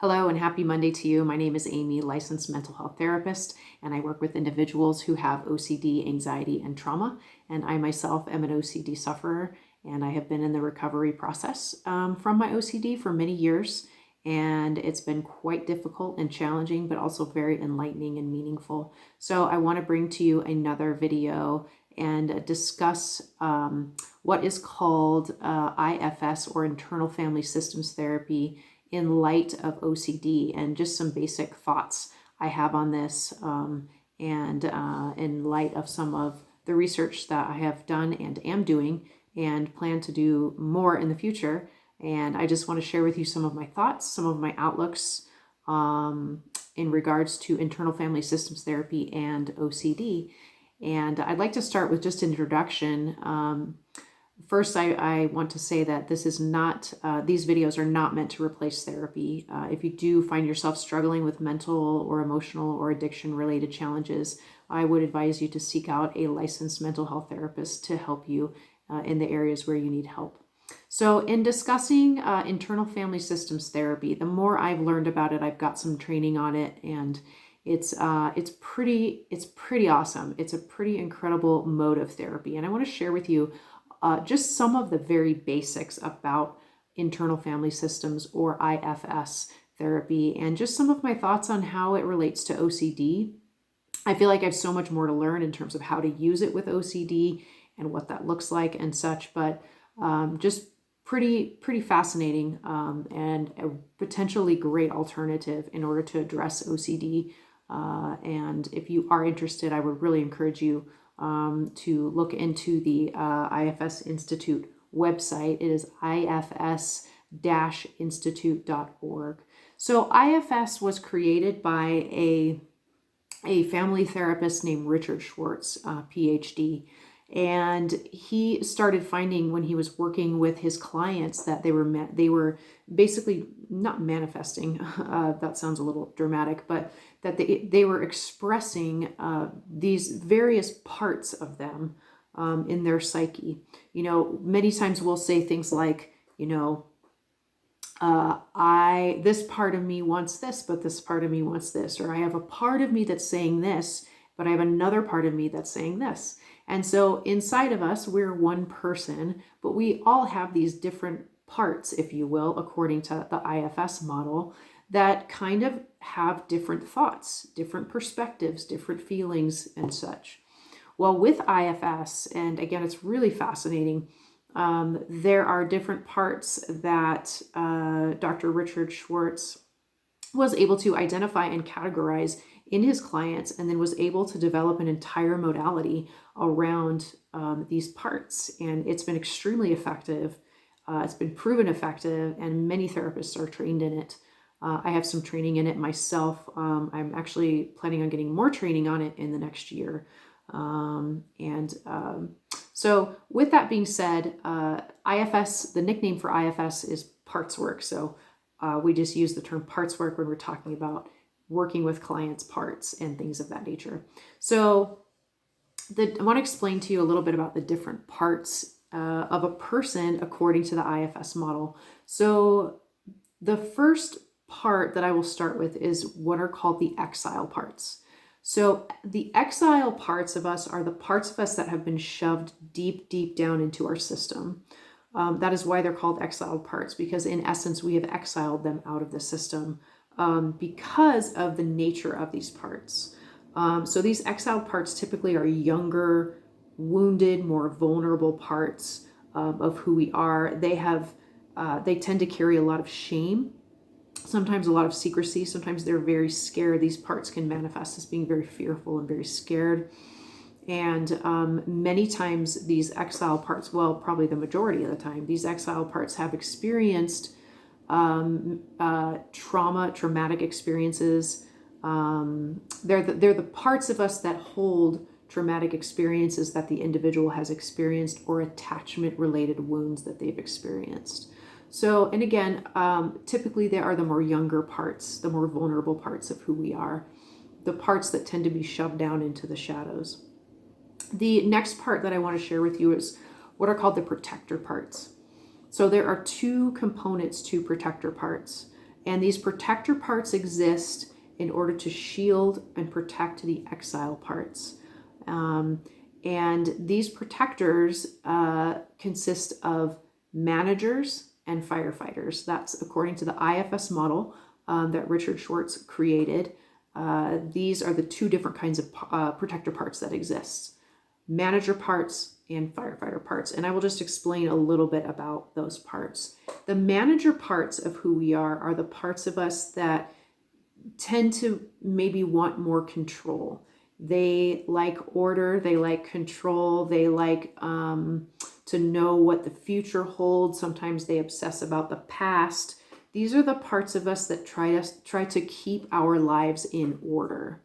Hello and happy Monday to you. My name is Amy, licensed mental health therapist, and I work with individuals who have OCD, anxiety, and trauma. And I myself am an OCD sufferer, and I have been in the recovery process from my OCD for many years. And it's been quite difficult and challenging, but also very enlightening and meaningful. So I want to bring to you another video and discuss what is called IFS, or internal family systems therapy, in light of OCD, and just some basic thoughts I have on this, and in light of some of the research that I have done and am doing and plan to do more in the future. And I just want to share with you some of my thoughts, some of my outlooks in regards to internal family systems therapy and OCD. And I'd like to start with just an introduction. First, I want to say that this is not, these videos are not meant to replace therapy. If you do find yourself struggling with mental or emotional or addiction related challenges, I would advise you to seek out a licensed mental health therapist to help you in the areas where you need help. So in discussing internal family systems therapy, the more I've learned about it, I've got some training on it, and it's pretty awesome. It's a pretty incredible mode of therapy. And I want to share with you just some of the very basics about internal family systems, or IFS therapy, and just some of my thoughts on how it relates to OCD. I feel like I have so much more to learn in terms of how to use it with OCD and what that looks like and such, but just pretty fascinating, and a potentially great alternative in order to address OCD. And if you are interested, I would really encourage you to look into the IFS Institute website. It is ifs-institute.org. So IFS was created by a family therapist named Richard Schwartz, PhD. And he started finding, when he was working with his clients, that they were basically not manifesting, that sounds a little dramatic, but that they were expressing these various parts of them in their psyche. You know, many times we'll say things like, you know, this part of me wants this, but this part of me wants this, or I have a part of me that's saying this, but I have another part of me that's saying this. And so inside of us, we're one person, but we all have these different parts, if you will, according to the IFS model, that kind of have different thoughts, different perspectives, different feelings, and such. Well, with IFS, and again, it's really fascinating, there are different parts that Dr. Richard Schwartz was able to identify and categorize in his clients, and then was able to develop an entire modality around these parts. And it's been extremely effective. It's been proven effective, and many therapists are trained in it. I have some training in it myself. I'm actually planning on getting more training on it in the next year. So with that being said, IFS, the nickname for IFS is parts work. So we just use the term parts work when we're talking about working with clients' parts and things of that nature. So I want to explain to you a little bit about the different parts of a person according to the IFS model. So the first part that I will start with is what are called the exile parts. So the exile parts of us are the parts of us that have been shoved deep down into our system. That is why they're called exiled parts, because in essence, we have exiled them out of the system because of the nature of these parts. So these exiled parts typically are younger, wounded, more vulnerable parts of who we are. They tend to carry a lot of shame, sometimes a lot of secrecy. Sometimes they're very scared. These parts can manifest as being very fearful and very scared. And many times these exile parts, well, probably the majority of the time, these exile parts have experienced traumatic experiences. They're the parts of us that hold traumatic experiences that the individual has experienced, or attachment related wounds that they've experienced. So, and again, typically they are the more younger parts, the more vulnerable parts of who we are, the parts that tend to be shoved down into the shadows. The next part that I want to share with you is what are called the protector parts. So there are two components to protector parts. And these protector parts exist in order to shield and protect the exile parts. And these protectors consist of managers and firefighters. That's according to the IFS model that Richard Schwartz created. These are the two different kinds of protector parts that exist: manager parts and firefighter parts. And I will just explain a little bit about those parts. The manager parts of who we are the parts of us that tend to maybe want more control. They like order, they like control, they like to know what the future holds. Sometimes they obsess about the past. These are the parts of us that try to keep our lives in order.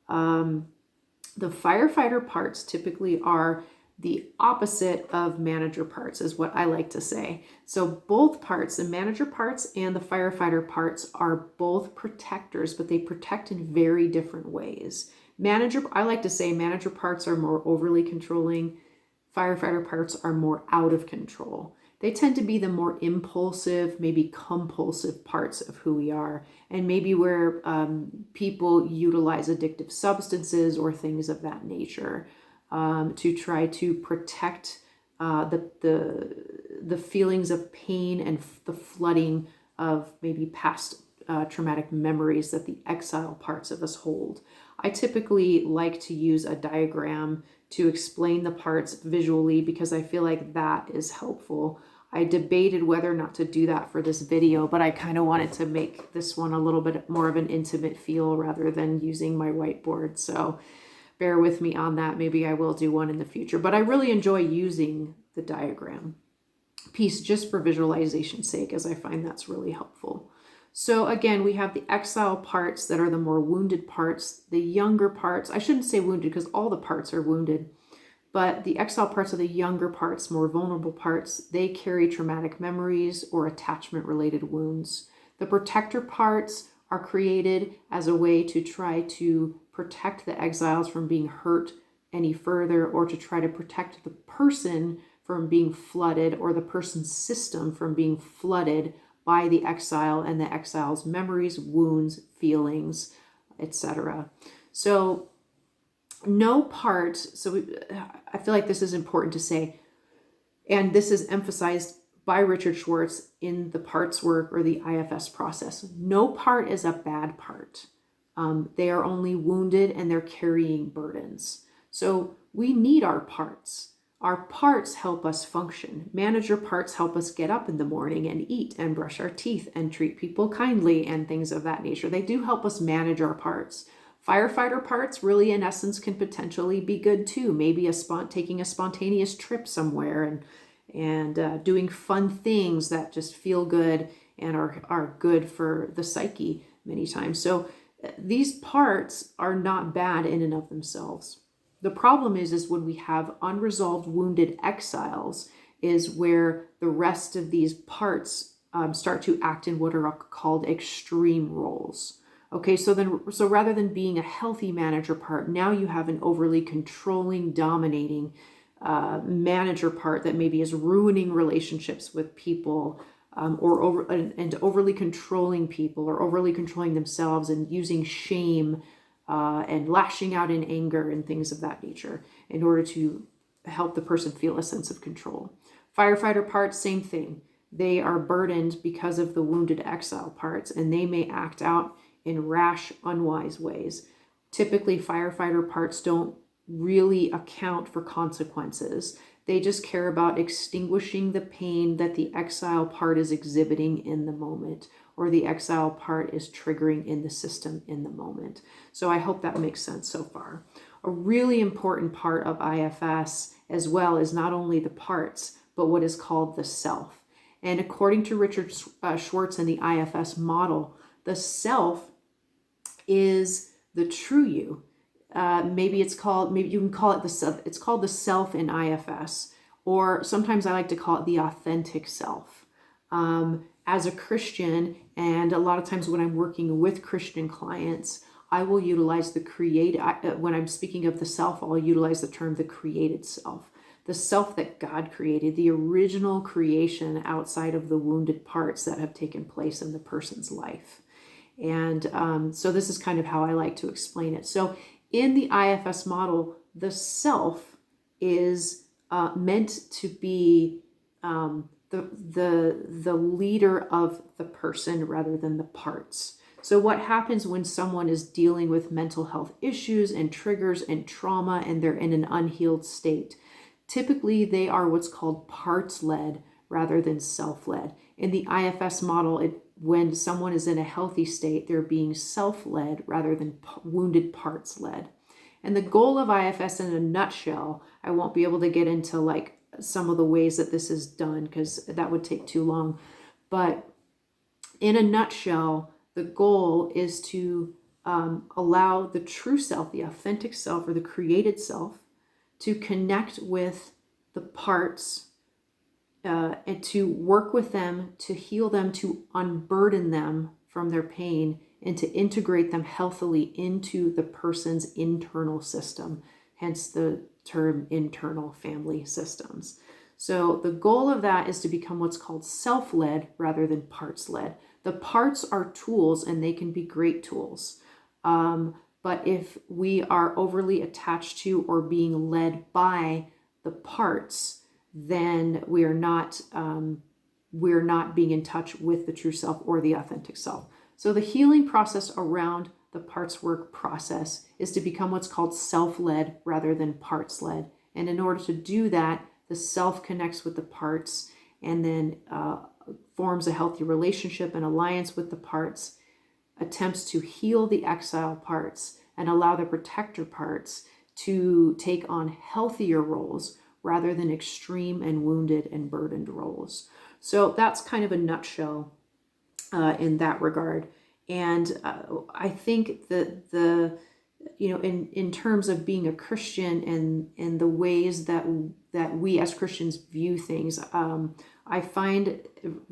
The firefighter parts typically are the opposite of manager parts, is what I like to say. So both parts, the manager parts and the firefighter parts, are both protectors, but they protect in very different ways. I like to say manager parts are more overly controlling. Firefighter parts are more out of control. They tend to be the more impulsive, maybe compulsive parts of who we are, and maybe where people utilize addictive substances or things of that nature to try to protect the feelings of pain and the flooding of maybe past traumatic memories that the exile parts of us hold. I typically like to use a diagram to explain the parts visually because I feel like that is helpful. I debated whether or not to do that for this video, but I kind of wanted to make this one a little bit more of an intimate feel rather than using my whiteboard. So bear with me on that. Maybe I will do one in the future, but I really enjoy using the diagram piece just for visualization's sake, as I find that's really helpful. So again, we have the exile parts that are the more wounded parts, the younger parts. I shouldn't say wounded because all the parts are wounded, but the exile parts are the younger parts, more vulnerable parts. They carry traumatic memories or attachment-related wounds. The protector parts are created as a way to try to protect the exiles from being hurt any further, or to try to protect the person from being flooded, or the person's system from being flooded by the exile and the exile's memories, wounds, feelings, etc. So no part, I feel like this is important to say, and this is emphasized by Richard Schwartz in the parts work or the IFS process. No part is a bad part. They are only wounded and they're carrying burdens. So we need our parts. Our parts help us function. Manager parts help us get up in the morning and eat and brush our teeth and treat people kindly and things of that nature. They do help us manage our parts. Firefighter parts really, in essence, can potentially be good too. Maybe taking a spontaneous trip somewhere and doing fun things that just feel good and are good for the psyche many times. So these parts are not bad in and of themselves. The problem is when we have unresolved wounded exiles is where the rest of these parts start to act in what are called extreme roles. Okay, so rather than being a healthy manager part, now you have an overly controlling, dominating manager part that maybe is ruining relationships with people, or overly controlling people, or overly controlling themselves and using shame and lashing out in anger and things of that nature in order to help the person feel a sense of control. Firefighter parts, same thing. They are burdened because of the wounded exile parts, and they may act out in rash, unwise ways. Typically, firefighter parts don't really account for consequences. They just care about extinguishing the pain that the exile part is exhibiting in the moment, or the exile part is triggering in the system in the moment. So I hope that makes sense so far. A really important part of IFS as well is not only the parts, but what is called the self. And according to Richard Schwartz and the IFS model, the self is the true you. Maybe you can call it the self. It's called the self in IFS, or sometimes I like to call it the authentic self. As a Christian, and a lot of times when I'm working with Christian clients, I will utilize when I'm speaking of the self, I'll utilize the term the created self. the self that God created, the original creation outside of the wounded parts that have taken place in the person's life. And so this is kind of how I like to explain it. So in the IFS model, the self is meant to be the leader of the person rather than the parts. So what happens when someone is dealing with mental health issues and triggers and trauma and they're in an unhealed state? Typically, they are what's called parts-led rather than self-led. In the IFS model, when someone is in a healthy state, they're being self-led rather than wounded parts-led. And the goal of IFS in a nutshell, I won't be able to get into like some of the ways that this is done because that would take too long. But in a nutshell, the goal is to allow the true self, the authentic self or the created self, to connect with the parts and to work with them, to heal them, to unburden them from their pain, and to integrate them healthily into the person's internal system, hence the term internal family systems. So the goal of that is to become what's called self-led rather than parts-led. The parts are tools and they can be great tools. But if we are overly attached to or being led by the parts, then we're not being in touch with the true self or the authentic self. So the healing process around the parts work process is to become what's called self-led rather than parts-led. And in order to do that, the self connects with the parts and then forms a healthy relationship and alliance with the parts, attempts to heal the exile parts and allow the protector parts to take on healthier roles rather than extreme and wounded and burdened roles. So that's kind of a nutshell in that regard. And I think that in terms of being a Christian and the ways that we as Christians view things, I find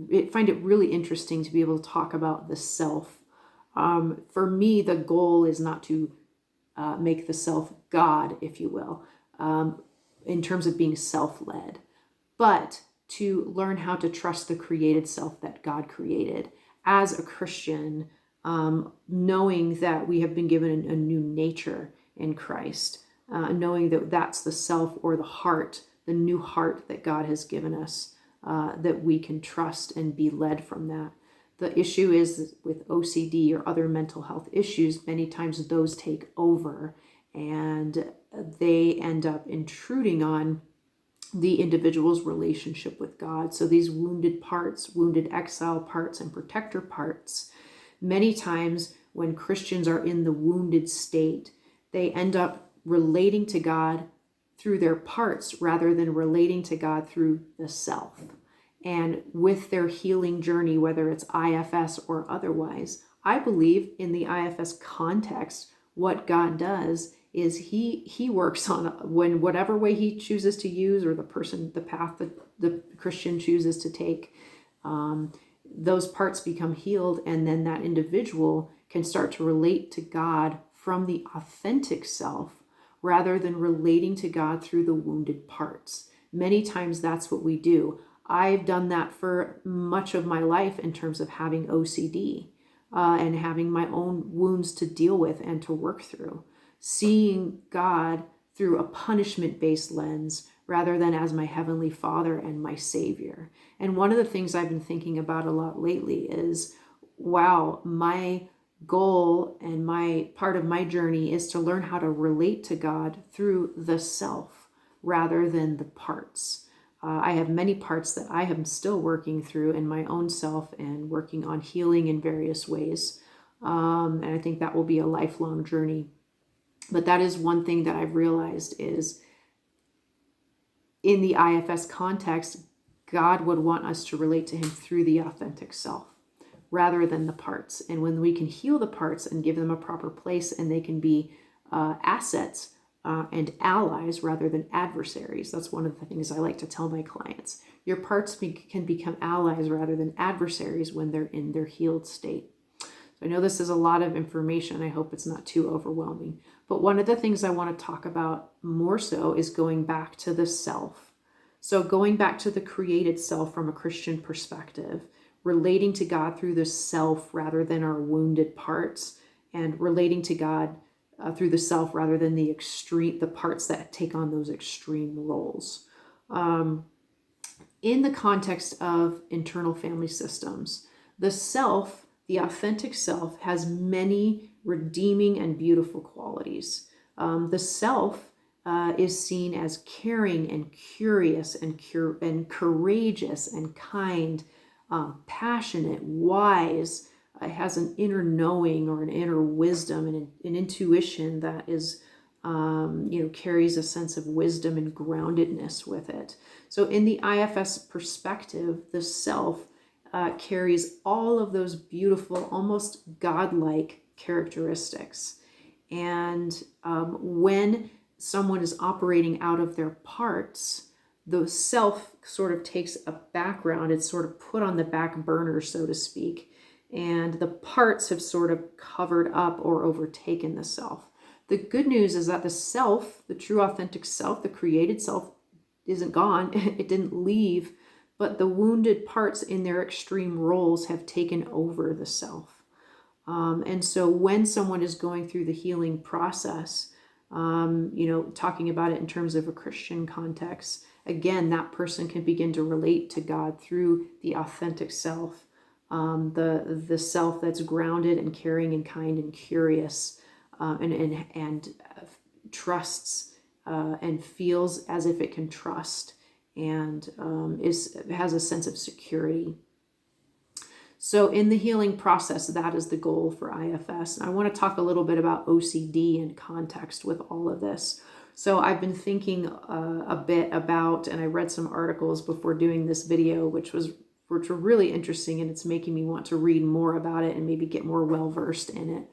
it really interesting to be able to talk about the self. For me, the goal is not to make the self God, if you will, in terms of being self-led, but to learn how to trust the created self that God created as a Christian, knowing that we have been given a new nature in Christ, knowing that that's the self or the heart, the new heart that God has given us, that we can trust and be led from that. The issue is with OCD or other mental health issues, many times those take over and they end up intruding on the individual's relationship with God. So these wounded parts, wounded exile parts and protector parts, many times when Christians are in the wounded state, they end up relating to God through their parts rather than relating to God through the self. And with their healing journey, whether it's IFS or otherwise, I believe in the IFS context, what God does is he works on when whatever way he chooses to use or the path that the Christian chooses to take, those parts become healed, and then that individual can start to relate to God from the authentic self rather than relating to God through the wounded parts. Many times that's what we do. I've done that for much of my life in terms of having OCD and having my own wounds to deal with and to work through. Seeing God through a punishment-based lens rather than as my Heavenly Father and my Savior. And one of the things I've been thinking about a lot lately is, wow, my goal and my part of my journey is to learn how to relate to God through the self rather than the parts. I have many parts that I am still working through in my own self and working on healing in various ways. And I think that will be a lifelong journey. But that is one thing that I've realized is in the IFS context, God would want us to relate to him through the authentic self rather than the parts. And when we can heal the parts and give them a proper place and they can be assets and allies rather than adversaries. That's one of the things I like to tell my clients. Your parts can become allies rather than adversaries when they're in their healed state. So I know this is a lot of information. I hope it's not too overwhelming. But one of the things I want to talk about more so is going back to the self. So going back to the created self from a Christian perspective, relating to God through the self rather than our wounded parts, and relating to God through the self rather than the parts that take on those extreme roles. In the context of internal family systems, the self, the authentic self, has many redeeming and beautiful qualities. The self is seen as caring and curious and courageous and kind, passionate, wise. It has an inner knowing or an inner wisdom and an intuition that is, carries a sense of wisdom and groundedness with it. So in the IFS perspective, the self carries all of those beautiful, almost godlike characteristics. And when someone is operating out of their parts, the self sort of takes a background. It's sort of put on the back burner, so to speak. And the parts have sort of covered up or overtaken the self. The good news is that the self, the true authentic self, the created self, isn't gone. It didn't leave, but the wounded parts in their extreme roles have taken over the self. And so when someone is going through the healing process, talking about it in terms of a Christian context, again, that person can begin to relate to God through the authentic self, the self that's grounded and caring and kind and curious, and trusts and feels as if it can trust, and has a sense of security. So in the healing process, that is the goal for IFS. And I want to talk a little bit about OCD in context with all of this. So I've been thinking a bit about, and I read some articles before doing this video, which were really interesting, and it's making me want to read more about it and maybe get more well-versed in it.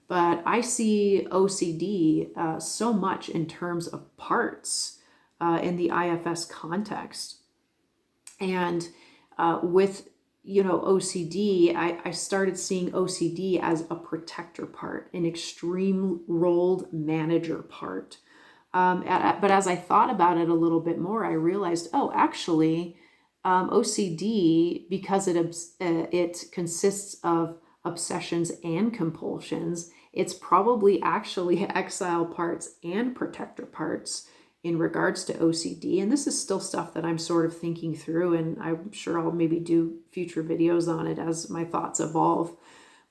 But I see OCD so much in terms of parts in the IFS context. And with OCD, I started seeing OCD as a protector part, an extreme rolled manager part. But as I thought about it a little bit more, I realized, actually, OCD, because it consists of obsessions and compulsions, it's probably actually exile parts and protector parts in regards to OCD. And this is still stuff that I'm sort of thinking through, and I'm sure I'll maybe do future videos on it as my thoughts evolve.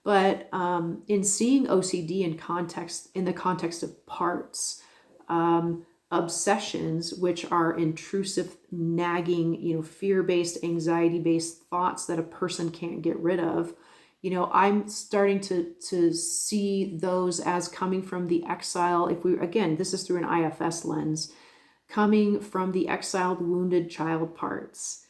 But in seeing OCD in the context of parts, obsessions, which are intrusive, nagging, fear-based, anxiety-based thoughts that a person can't get rid of, I'm starting to see those as coming from the exile. This is through an IFS lens, coming from the exiled, wounded child parts.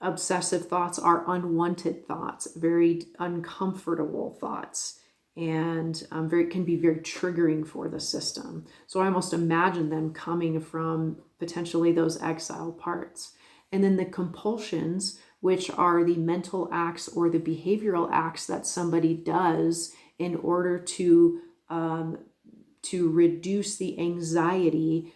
Obsessive thoughts are unwanted thoughts, very uncomfortable thoughts, and can be very triggering for the system. So I almost imagine them coming from potentially those exile parts. And then the compulsions, which are the mental acts or the behavioral acts that somebody does in order to reduce the anxiety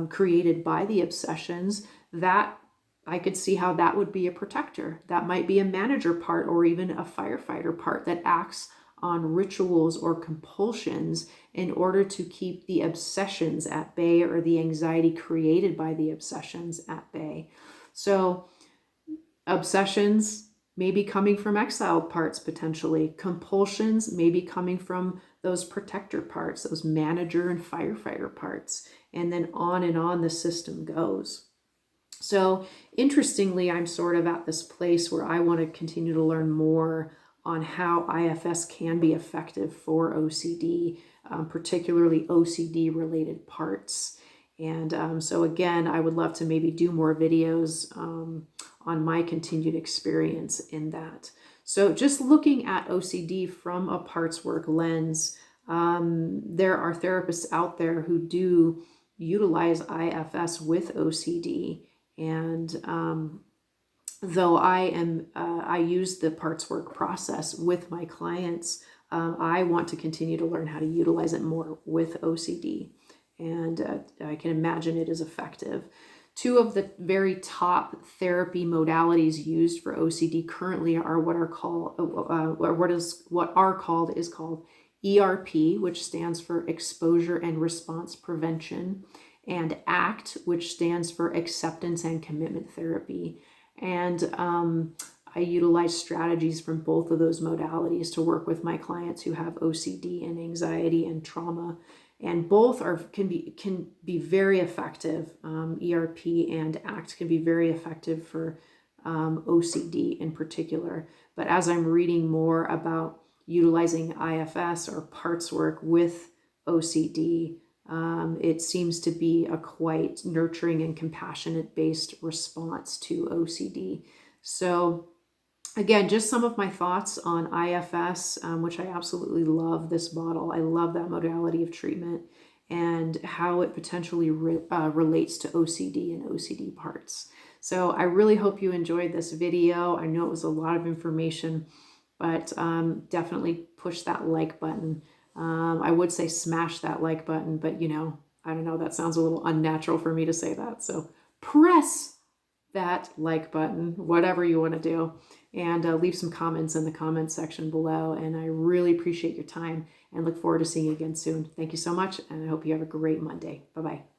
created by the obsessions, that I could see how that would be a protector. That might be a manager part or even a firefighter part that acts on rituals or compulsions in order to keep the obsessions at bay or the anxiety created by the obsessions at bay. So obsessions may be coming from exiled parts potentially. Compulsions may be coming from those protector parts, those manager and firefighter parts. And then on the system goes. So interestingly, I'm sort of at this place where I want to continue to learn more on how IFS can be effective for OCD, particularly OCD related parts. And so again, I would love to maybe do more videos on my continued experience in that. So just looking at OCD from a parts work lens, there are therapists out there who do utilize IFS with OCD. And though I use the parts work process with my clients, I want to continue to learn how to utilize it more with OCD. And I can imagine it is effective. Two of the very top therapy modalities used for OCD currently are what are called, is called ERP, which stands for Exposure and Response Prevention, and ACT, which stands for Acceptance and Commitment Therapy. And I utilize strategies from both of those modalities to work with my clients who have OCD and anxiety and trauma. And both can be very effective. ERP and ACT can be very effective for OCD in particular. But as I'm reading more about utilizing IFS or parts work with OCD, it seems to be a quite nurturing and compassionate based response to OCD. So again, just some of my thoughts on IFS, which I absolutely love this model. I love that modality of treatment and how it potentially relates to OCD and OCD parts. So I really hope you enjoyed this video. I know it was a lot of information, but definitely push that like button. I would say smash that like button, but I don't know, that sounds a little unnatural for me to say that. So press that like button, whatever you want to do, and leave some comments in the comments section below. And I really appreciate your time and look forward to seeing you again soon. Thank you so much, and I hope you have a great Monday. Bye-bye.